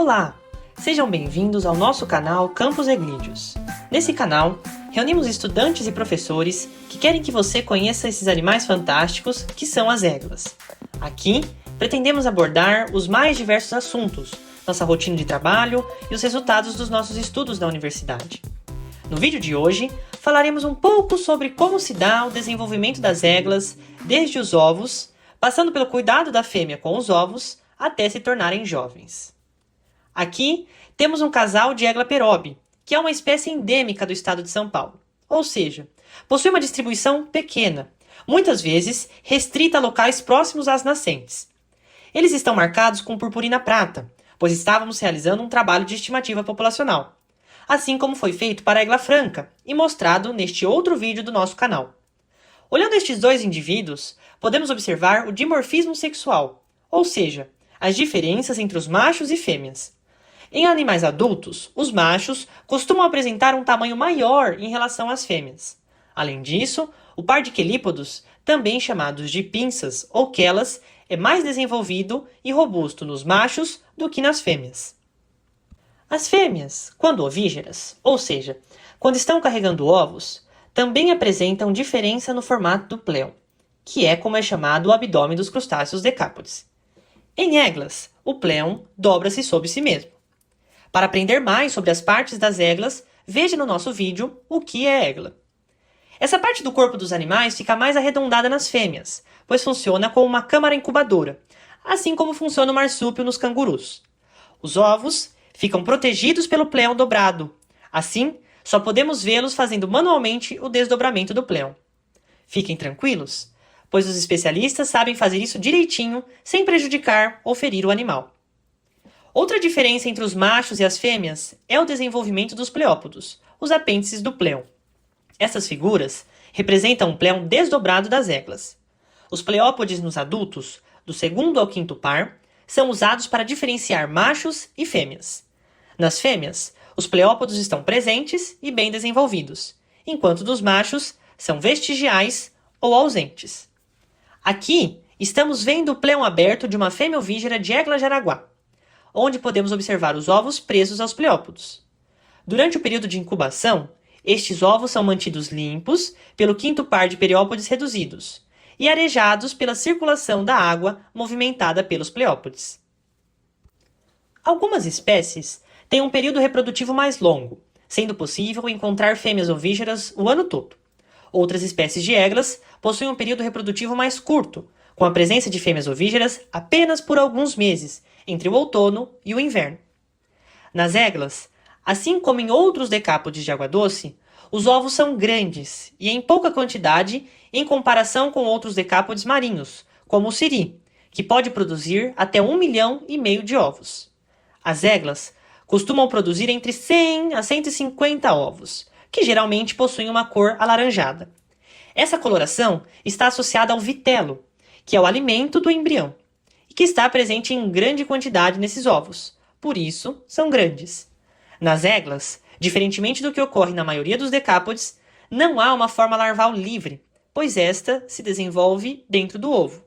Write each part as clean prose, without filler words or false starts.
Olá! Sejam bem-vindos ao nosso canal Campus Eglídeos. Nesse canal, reunimos estudantes e professores que querem que você conheça esses animais fantásticos que são as égluas. Aqui, pretendemos abordar os mais diversos assuntos, nossa rotina de trabalho e os resultados dos nossos estudos na universidade. No vídeo de hoje, falaremos um pouco sobre como se dá o desenvolvimento das égluas desde os ovos, passando pelo cuidado da fêmea com os ovos, até se tornarem jovens. Aqui temos um casal de égua perobe, que é uma espécie endêmica do estado de São Paulo, ou seja, possui uma distribuição pequena, muitas vezes restrita a locais próximos às nascentes. Eles estão marcados com purpurina prata, pois estávamos realizando um trabalho de estimativa populacional, assim como foi feito para a égua franca e mostrado neste outro vídeo do nosso canal. Olhando estes dois indivíduos, podemos observar o dimorfismo sexual, ou seja, as diferenças entre os machos e fêmeas. Em animais adultos, os machos costumam apresentar um tamanho maior em relação às fêmeas. Além disso, o par de quelípodos, também chamados de pinças ou quelas, é mais desenvolvido e robusto nos machos do que nas fêmeas. As fêmeas, quando ovígeras, ou seja, quando estão carregando ovos, também apresentam diferença no formato do pléon, que é como é chamado o abdômen dos crustáceos decápodes. Em égluas, o pléon dobra-se sobre si mesmo. Para aprender mais sobre as partes das égluas, veja no nosso vídeo o que é égula. Essa parte do corpo dos animais fica mais arredondada nas fêmeas, pois funciona como uma câmara incubadora, assim como funciona o marsúpio nos cangurus. Os ovos ficam protegidos pelo pléon dobrado. Assim, só podemos vê-los fazendo manualmente o desdobramento do pléon. Fiquem tranquilos, pois os especialistas sabem fazer isso direitinho, sem prejudicar ou ferir o animal. Outra diferença entre os machos e as fêmeas é o desenvolvimento dos pleópodos, os apêndices do pléon. Essas figuras representam um pléon desdobrado das égluas. Os pleópodes nos adultos, do segundo ao quinto par, são usados para diferenciar machos e fêmeas. Nas fêmeas, os pleópodos estão presentes e bem desenvolvidos, enquanto dos machos são vestigiais ou ausentes. Aqui, estamos vendo o pléon aberto de uma fêmea ovígera de égua jaraguá, onde podemos observar os ovos presos aos pleópodos. Durante o período de incubação, estes ovos são mantidos limpos pelo quinto par de periópodes reduzidos e arejados pela circulação da água movimentada pelos pleópodes. Algumas espécies têm um período reprodutivo mais longo, sendo possível encontrar fêmeas ovígeras o ano todo. Outras espécies de égluas possuem um período reprodutivo mais curto, com a presença de fêmeas ovígeras apenas por alguns meses, entre o outono e o inverno. Nas égluas, assim como em outros decápodes de água doce, os ovos são grandes e em pouca quantidade em comparação com outros decápodes marinhos, como o siri, que pode produzir até 1,5 milhão de ovos. As égluas costumam produzir entre 100 a 150 ovos, que geralmente possuem uma cor alaranjada. Essa coloração está associada ao vitelo, que é o alimento do embrião, e que está presente em grande quantidade nesses ovos, por isso são grandes. Nas égluas, diferentemente do que ocorre na maioria dos decápodes, não há uma forma larval livre, pois esta se desenvolve dentro do ovo.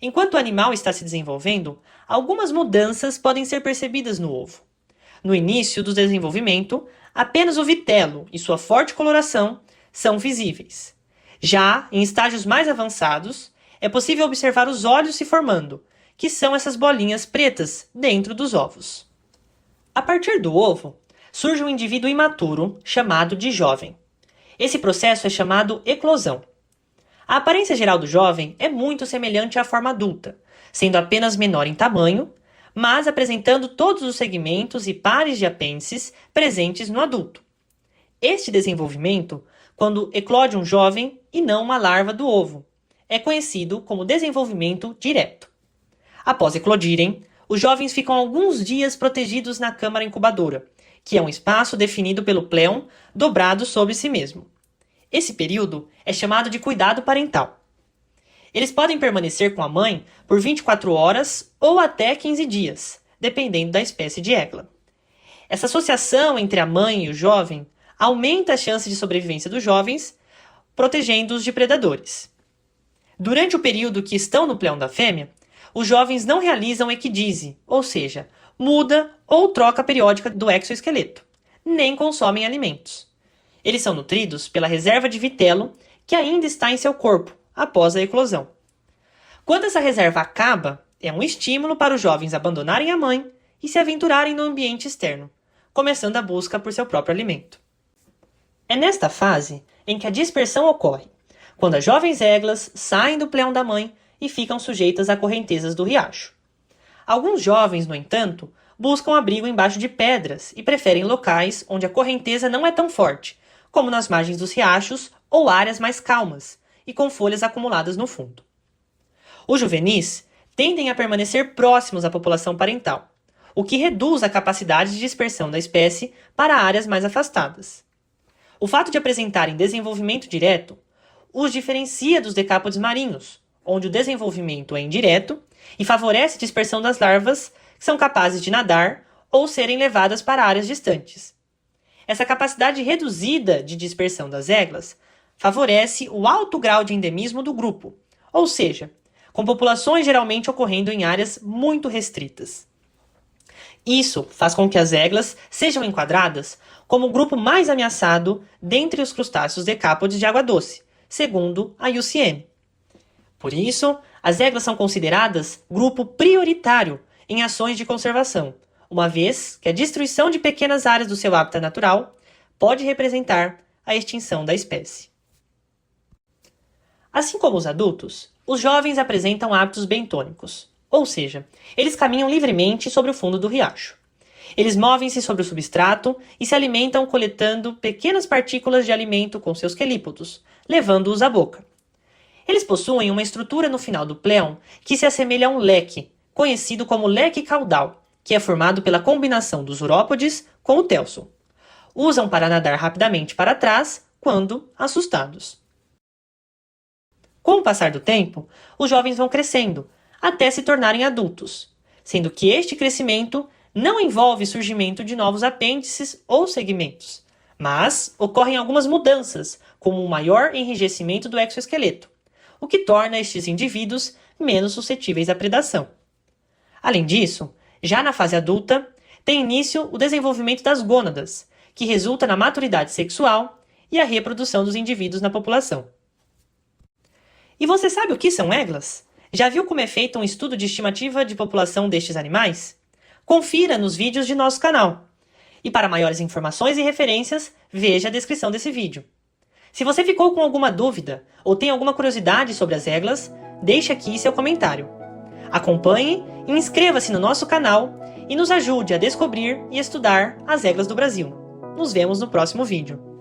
Enquanto o animal está se desenvolvendo, algumas mudanças podem ser percebidas no ovo. No início do desenvolvimento, apenas o vitelo e sua forte coloração são visíveis. Já em estágios mais avançados, é possível observar os olhos se formando, que são essas bolinhas pretas dentro dos ovos. A partir do ovo, surge um indivíduo imaturo, chamado de jovem. Esse processo é chamado eclosão. A aparência geral do jovem é muito semelhante à forma adulta, sendo apenas menor em tamanho, mas apresentando todos os segmentos e pares de apêndices presentes no adulto. Este desenvolvimento, quando eclode um jovem e não uma larva do ovo, é conhecido como desenvolvimento direto. Após eclodirem, os jovens ficam alguns dias protegidos na câmara incubadora, que é um espaço definido pelo pléon dobrado sobre si mesmo. Esse período é chamado de cuidado parental. Eles podem permanecer com a mãe por 24 horas ou até 15 dias, dependendo da espécie de égua. Essa associação entre a mãe e o jovem aumenta a chance de sobrevivência dos jovens, protegendo-os de predadores. Durante o período que estão no pléon da fêmea, os jovens não realizam equidise, ou seja, muda ou troca periódica do exoesqueleto, nem consomem alimentos. Eles são nutridos pela reserva de vitelo que ainda está em seu corpo após a eclosão. Quando essa reserva acaba, é um estímulo para os jovens abandonarem a mãe e se aventurarem no ambiente externo, começando a busca por seu próprio alimento. É nesta fase em que a dispersão ocorre, quando as jovens églas saem do pleão da mãe e ficam sujeitas a correntezas do riacho. Alguns jovens, no entanto, buscam abrigo embaixo de pedras e preferem locais onde a correnteza não é tão forte, como nas margens dos riachos ou áreas mais calmas e com folhas acumuladas no fundo. Os juvenis tendem a permanecer próximos à população parental, o que reduz a capacidade de dispersão da espécie para áreas mais afastadas. O fato de apresentarem desenvolvimento direto os diferencia dos decápodes marinhos, onde o desenvolvimento é indireto e favorece a dispersão das larvas que são capazes de nadar ou serem levadas para áreas distantes. Essa capacidade reduzida de dispersão das églas favorece o alto grau de endemismo do grupo, ou seja, com populações geralmente ocorrendo em áreas muito restritas. Isso faz com que as églas sejam enquadradas como o grupo mais ameaçado dentre os crustáceos decápodes de água doce, segundo a IUCN. Por isso, as églas são consideradas grupo prioritário em ações de conservação, uma vez que a destruição de pequenas áreas do seu hábitat natural pode representar a extinção da espécie. Assim como os adultos, os jovens apresentam hábitos bentônicos, ou seja, eles caminham livremente sobre o fundo do riacho. Eles movem-se sobre o substrato e se alimentam coletando pequenas partículas de alimento com seus quelípodos, levando-os à boca. Eles possuem uma estrutura no final do pleão que se assemelha a um leque, conhecido como leque caudal, que é formado pela combinação dos urópodes com o telson. Usam para nadar rapidamente para trás quando assustados. Com o passar do tempo, os jovens vão crescendo, até se tornarem adultos, sendo que este crescimento não envolve surgimento de novos apêndices ou segmentos, mas ocorrem algumas mudanças, como um maior enrijecimento do exoesqueleto, o que torna estes indivíduos menos suscetíveis à predação. Além disso, já na fase adulta, tem início o desenvolvimento das gônadas, que resulta na maturidade sexual e a reprodução dos indivíduos na população. E você sabe o que são églas? Já viu como é feito um estudo de estimativa de população destes animais? Confira nos vídeos de nosso canal. E para maiores informações e referências, veja a descrição desse vídeo. Se você ficou com alguma dúvida ou tem alguma curiosidade sobre as églas, deixe aqui seu comentário. Acompanhe e inscreva-se no nosso canal e nos ajude a descobrir e estudar as églas do Brasil. Nos vemos no próximo vídeo.